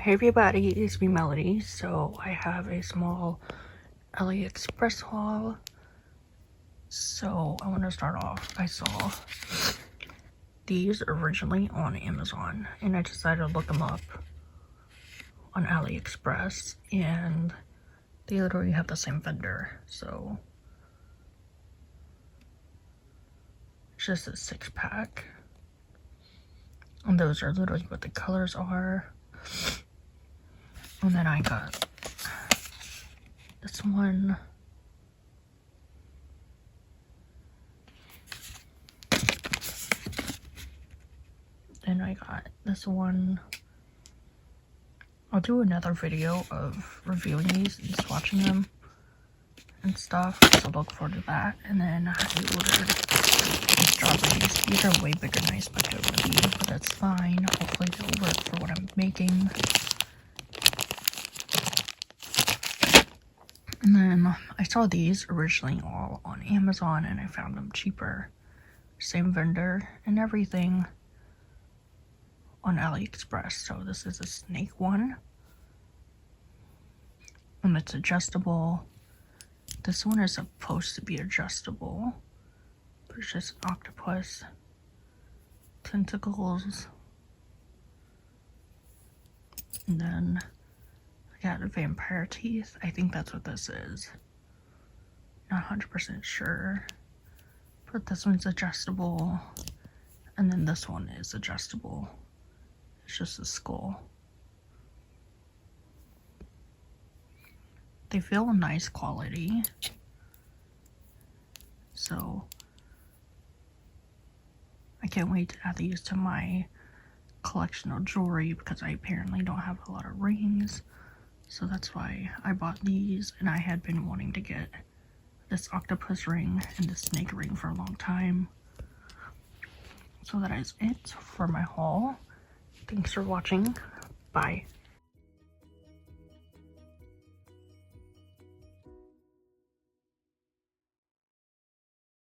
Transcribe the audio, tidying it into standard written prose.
Hey everybody, it's me Melody. So I have a small AliExpress haul. So I want to start off. I saw these originally on Amazon and I decided to look them up on AliExpress, and they literally have the same vendor. So it's just a 6-pack. And those are literally what the colors are. And then I got this one. Then I got this one. I'll do another video of reviewing these and swatching them and stuff, so look forward to that. And then I ordered these strawberries. These are way bigger than I expected it would be, but that's fine. Hopefully they'll work for what I'm making. And then I saw these originally all on Amazon and I found them cheaper. Same vendor and everything on AliExpress. So this is a Ssnake one. And it's adjustable. This one is supposed to be adjustable. But it's just Octopus. Tentacles. And then I got vampire teeth. I think that's what this is. Not 100% sure. But this one's adjustable. And then this one is adjustable. It's just a skull. They feel nice quality. So I can't wait to add these to my collection of jewelry because I apparently don't have a lot of rings. So that's why I bought these, and I had been wanting to get this octopus ring and this snake ring for a long time. So that is it for my haul. Thanks for watching. Bye.